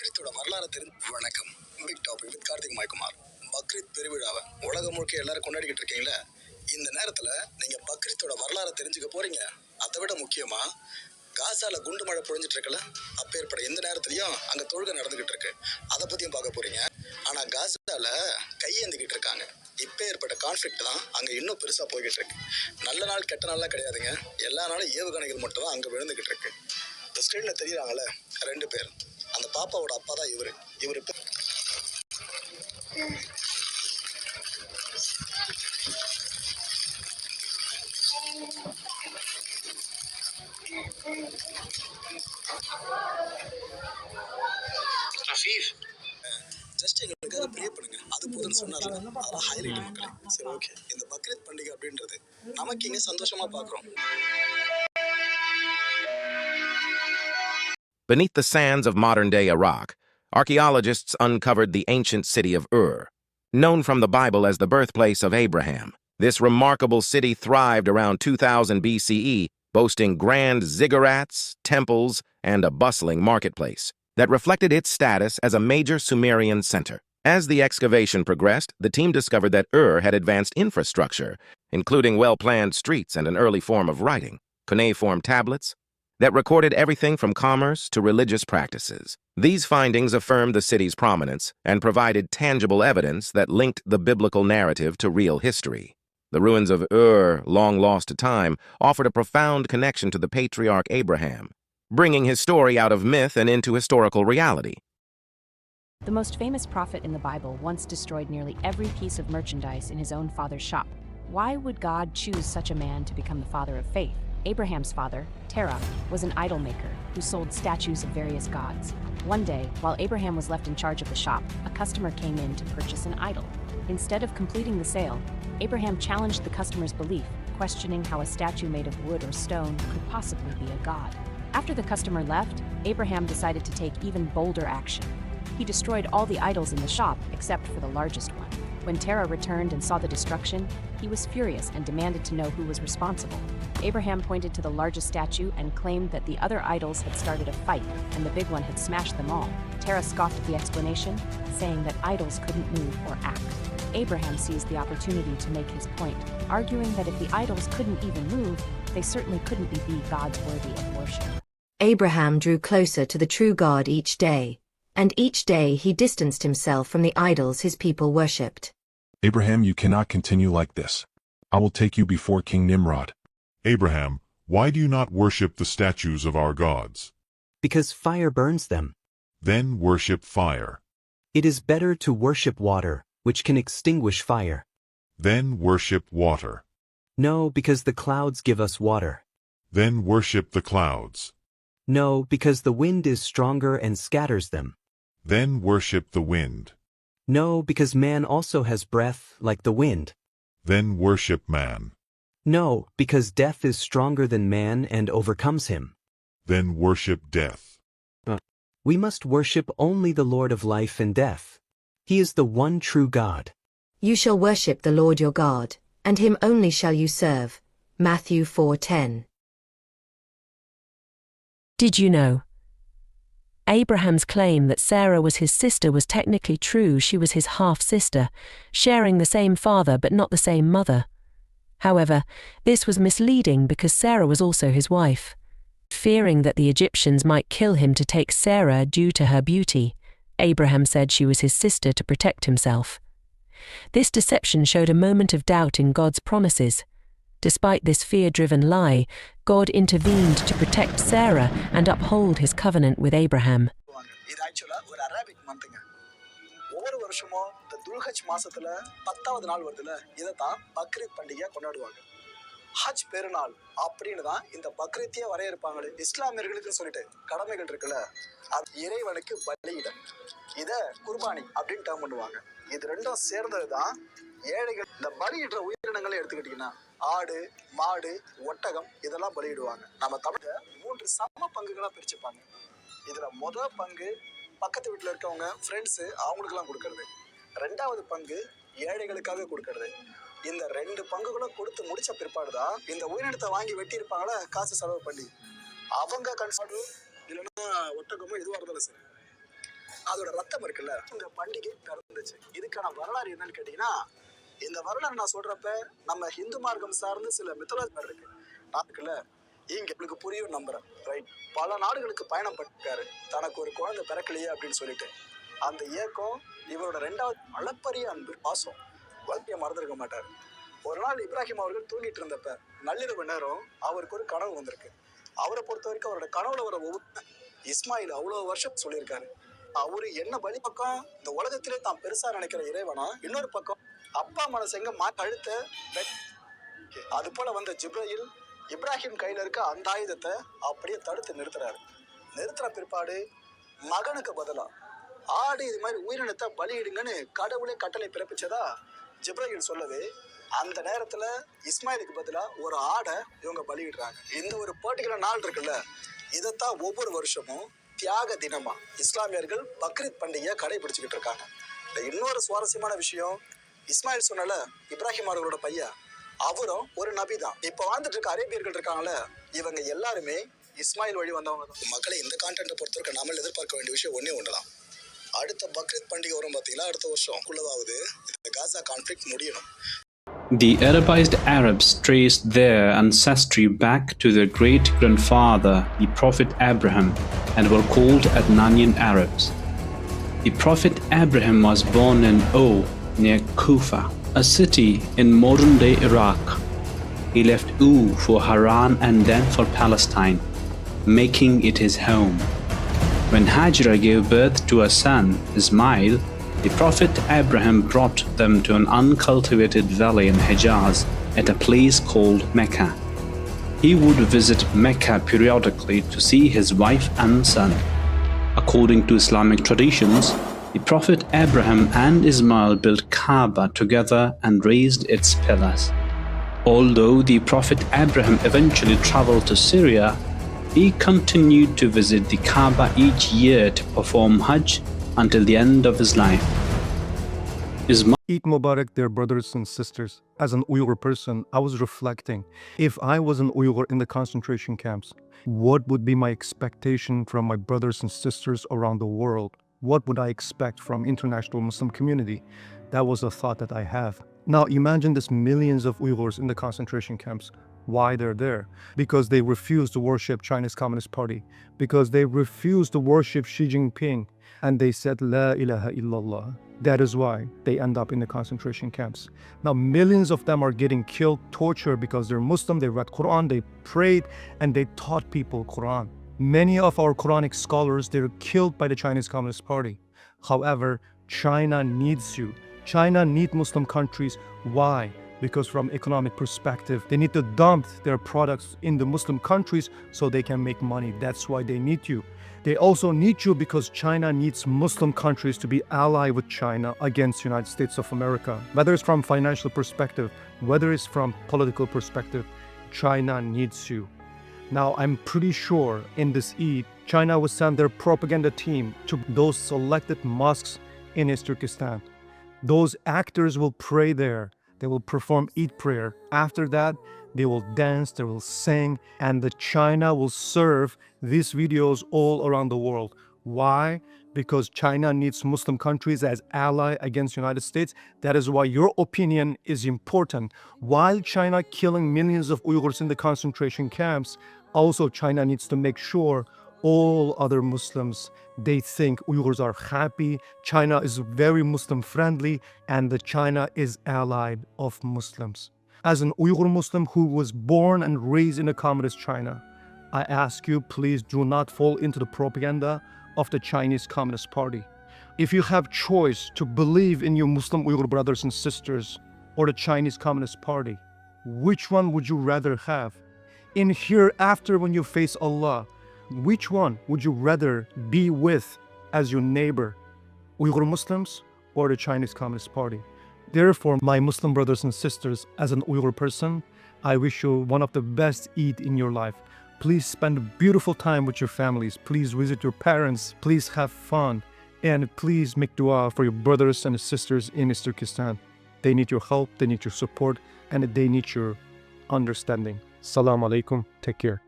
பக்ரீத்தோட வரலாறு வணக்கம். Big topic with Karthik Maikumar. Bakrid பெருவிழாவை உலகம் முழுக்க எல்லாரும் கொண்டாடிக்கிட்டு இருக்கீங்களா? இந்த நேரத்துல நீங்க பக்ரீத்தோட வரலாறு தெரிஞ்சுக்க போறீங்க. அதை விட முக்கியமா காசால குண்டு மழை பொழிஞ்சிட்டு இருக்கல, அப்பேற்பட இந்த நேரத்துலயும் அங்க தொழுகை நடந்துகிட்டு இருக்கு. அதை பத்தியும் பார்க்க போறீங்க. ஆனா காசால கையேந்திக்கிட்டு இருக்காங்க. இப்ப ஏற்பட்ட கான்ஃபிளிக்ட் தான் அங்க இன்னும் பெருசா போய்கிட்டு இருக்கு. நல்ல நாள் கெட்ட நாள்லாம் கிடையாதுங்க. எல்லா நாளும் ஏவுகணைகள் மட்டும் தான் அங்க விழுந்துகிட்டு இருக்கு. இந்த ஸ்கிரீன்ல தெரியுறாங்கல்ல, 2 பேர். அந்த பாப்பாவோட அப்பா தான் இவரு. ஜஸ்ட் எங்களுக்காக ப்ரே பண்ணுங்க, அது போதும்னு சொன்னார்ல, அதான் ஹைலைட் மக்களே. சரி, ஓகே. இந்த பக்ரீத் பண்டிகை அப்படின்றது நமக்கு இங்க சந்தோஷமா பார்க்குறோம். Beneath the sands of modern-day Iraq, archaeologists uncovered the ancient city of Ur. Known from the Bible as the birthplace of Abraham, this remarkable city thrived around 2000 BCE, boasting grand ziggurats, temples, and a bustling marketplace that reflected its status as a major Sumerian center. As the excavation progressed, the team discovered that Ur had advanced infrastructure, including well-planned streets and an early form of writing, cuneiform tablets, that recorded everything from commerce to religious practices. These findings affirmed the city's prominence and provided tangible evidence that linked the biblical narrative to real history. The ruins of Ur, long lost to time, offered a profound connection to the patriarch Abraham, bringing his story out of myth and into historical reality. The most famous prophet in the Bible once destroyed nearly every piece of merchandise in his own father's shop. Why would God choose such a man to become the father of faith? Abraham's father, Terah, was an idol maker who sold statues of various gods. One day, while Abraham was left in charge of the shop, a customer came in to purchase an idol. Instead of completing the sale, Abraham challenged the customer's belief, questioning how a statue made of wood or stone could possibly be a god. After the customer left, Abraham decided to take even bolder action. He destroyed all the idols in the shop except for the largest one. When Terah returned and saw the destruction, he was furious and demanded to know who was responsible. Abraham pointed to the largest statue and claimed that the other idols had started a fight and the big one had smashed them all. Terah scoffed at the explanation, saying that idols couldn't move or act. Abraham seized the opportunity to make his point, arguing that if the idols couldn't even move, they certainly couldn't be gods worthy of worship. Abraham drew closer to the true God each day, and each day he distanced himself from the idols his people worshipped. Abraham, you cannot continue like this. I will take you before King Nimrod. Abraham, why do you not worship the statues of our gods? Because fire burns them. Then worship fire. It is better to worship water, which can extinguish fire. Then worship water. No, because the clouds give us water. Then worship the clouds. No, because the wind is stronger and scatters them. Then worship the wind. No, because man also has breath, like the wind. Then worship man. No, because death is stronger than man and overcomes him. Then worship death. We must worship only the Lord of life and death. He is the one true God. You shall worship the Lord your God, and him only shall you serve. Matthew 4:10. Did you know? Abraham's claim that Sarah was his sister was technically true. She was his half-sister, sharing the same father but not the same mother. However, this was misleading because Sarah was also his wife. Fearing that the Egyptians might kill him to take Sarah due to her beauty, Abraham said she was his sister to protect himself. This deception showed a moment of doubt in God's promises. Despite this fear-driven lie, God intervened to protect Sarah and uphold his covenant with Abraham. இது ஆக்சுவலா ஒரு Arabic மந்த்ங்க. ஒவ்வொரு வருஷமும் இந்த துல்ஹஜ் மாசத்துல 10வது நாள் வருதுல, இதை தான் பக்ரீத் பண்டிகையா கொண்டாடுவாங்க. ஹஜ் பெருநாள் அப்படின்னு தான் இந்த பக்ரீத்தையே வரையறுப்பாங்களே. இஸ்லாமியர்களுக்கு சொல்லிட்டு கடமைகள் இருக்குல்ல, அது இறைவனுக்கு பலியிடம். இத குர்பானி அப்படின்னு டேர்ம் பண்ணுவாங்க. இது ரெண்டும் சேர்ந்தது தான் ஏழைகள். இந்த பலியிடுற உயிரினங்களை எடுத்துக்கிட்டீங்கன்னா ஆடு, மாடு, ஒட்டகம் இதெல்லாம் பலியிடுவாங்க. நம்ம தமிழ 3 சம பங்குகளா பிரிச்சுப்பாங்க. இதுல முதல் பங்கு பக்கத்து வீட்டுல இருக்கவங்க, ஃப்ரெண்ட்ஸ், அவங்களுக்கெல்லாம் கொடுக்கறது. 2வது பங்கு ஏழைகளுக்காக கொடுக்கறது. இந்த 2 பங்குகளும் கொடுத்து முடிச்ச பிற்பாடுதான் இந்த உயிரினத்தை வாங்கி வெட்டி இருப்பாங்களா, காசு செலவு பண்ணி அவங்க கன்சாடு இல்லைன்னா ஒட்டகமோ எதுவாக இருந்தாலும் சரி, அதோட ரத்தம் இருக்குல்ல, இந்த பண்டிகை பிறந்துச்சு. இதுக்கான வரலாறு என்னன்னு கேட்டீங்கன்னா, இந்த வரலாறு நான் சொல்றப்ப நம்ம ஹிந்து மார்க்கம் சார்ந்து சில மித்தலாஜி இருக்கு நாட்டுக்குள்ள. இங்க உங்களுக்கு புரியும் நம்புறேன், ரைட்? பல நாடுகளுக்கு பயணம் பண்ணிருக்காரு, தனக்கு ஒரு குழந்தை பிறக்கலையே அப்படின்னு சொல்லிட்டு. அந்த ஏக்கம் இவரோட 2வது அளப்பரிய அன்பு, பாசம், வாழ்க்கையை மறந்துருக்க மாட்டார். ஒரு நாள் இப்ராஹிம் அவர்கள் தூங்கிட்டு இருந்தப்ப நள்ளிரவு நேரம் அவருக்கு ஒரு கனவு வந்திருக்கு. அவரை பொறுத்த வரைக்கும் அவரோட கனவுல வர ஒவ்வொரு இஸ்மாயில் அவ்வளவு வருஷம் சொல்லியிருக்காரு. அவரு என்ன வழி பக்கம் இந்த உலகத்திலே தான் பெருசா நினைக்கிற இறைவனா, இன்னொரு பக்கம் அப்பா மனசு எங்க அழுத்த. அது போல வந்த ஜிப்ரயில் இப்ராஹிம் கையில இருக்க அந்த ஆயுதத்தை அப்படியே தடுத்து நிறுத்துற பிற்பாடு மகனுக்கு பதிலா ஆடு இது மாதிரி உயிரினத்தை பலியிடுங்கன்னு கடவுளே கட்டளை பிறப்பிச்சதா ஜிப்ரயில் சொல்லவே, அந்த நேரத்துல இஸ்மாயிலுக்கு பதிலா ஒரு ஆடை இவங்க பலியிடுறாங்க. இந்த ஒரு பர்டிகுலர் நாள் இருக்குல்ல, இதைத்தான் ஒவ்வொரு வருஷமும் தியாக தினமா இஸ்லாமியர்கள் பக்ரீத் பண்டிகையை கடைபிடிச்சுக்கிட்டு இருக்காங்க. இன்னொரு சுவாரஸ்யமான விஷயம், இஸ்மாயில் சொன்னல இப்ராஹிம் அவர்களோட பையன், அவரும் ஒரு நபி தான். இப்ப வாழ்ந்துட்டு இருக்க அரேபியர்கள் இருக்காங்கல்ல, இவங்க எல்லாருமே இஸ்மாயில் வழி வந்தவங்க தான். மக்களை இந்த கான்டென்ட்டை பொறுத்தவரைக்கும் நாம எதிர்பார்க்க வேண்டிய விஷயம் ஒண்ணுதான். அடுத்த பக்ரீத் பண்டிகை வரும் பார்த்தீங்களா, அடுத்த வருஷம் குள்ளதாவது இந்த காசா கான்ஃப்ளிக்ட் முடியணும். The Arabized Arabs traced their ancestry back to their great-grandfather, the Prophet Abraham, and were called Adnanian Arabs. The Prophet Abraham was born in Ur, near Kufa, a city in modern-day Iraq. He left Ur for Haran and then for Palestine, making it his home. When Hajra gave birth to a son, Ismail, the Prophet Abraham brought them to an uncultivated valley in Hijaz at a place called Mecca. He would visit Mecca periodically to see his wife and son. According to Islamic traditions, the Prophet Abraham and Ismail built Kaaba together and raised its pillars. Although the Prophet Abraham eventually traveled to Syria, he continued to visit the Kaaba each year to perform Hajj until the end of his life. Eid Mubarak, dear brothers and sisters. As an Uyghur person, I was reflecting, if I was an Uyghur in the concentration camps, what would be my expectation from my brothers and sisters around the world? What would I expect from international Muslim community? That was a thought that I have. Now imagine this millions of Uyghurs in the concentration camps. Why they're there? Because they refuse to worship China's Communist Party. Because they refuse to worship Xi Jinping. And they said, La ilaha illallah. That is why they end up in the concentration camps. Now millions of them are getting killed, tortured because they're Muslim, they read Quran, they prayed, and they taught people Quran. Many of our Quranic scholars, they're killed by the Chinese Communist Party. However, China needs you. China needs Muslim countries. Why? Because from economic perspective, they need to dump their products in the Muslim countries so they can make money. That's why they need you. They also need you because China needs Muslim countries to be allied with China against the United States of America. Whether it's from financial perspective, whether it's from political perspective, China needs you. Now, I'm pretty sure in this Eid, China will send their propaganda team to those selected mosques in East Turkestan. Those actors will pray there. They will perform Eid prayer. After that, they will dance, they will sing, and the China will serve these videos all around the world. Why? Because China needs Muslim countries as ally against United States. That is why your opinion is important. While China killing millions of Uyghurs in the concentration camps, also China needs to make sure all other Muslims, they think Uyghurs are happy, China is very Muslim friendly, and that China is allied of Muslims. As an Uyghur Muslim who was born and raised in a communist China, I ask you, please do not fall into the propaganda of the Chinese Communist Party. If you have choice to believe in your Muslim Uyghur brothers and sisters or the Chinese Communist Party, which one would you rather have? In hereafter when you face Allah, which one would you rather be with as your neighbor, Uyghur Muslims or the Chinese Communist Party? Therefore, my Muslim brothers and sisters, as an Uyghur person, I wish you one of the best Eid in your life. Please spend a beautiful time with your families. Please visit your parents. Please have fun. And please make dua for your brothers and sisters in East Turkestan. They need your help, they need your support, and they need your understanding. Assalamu alaikum. Take care.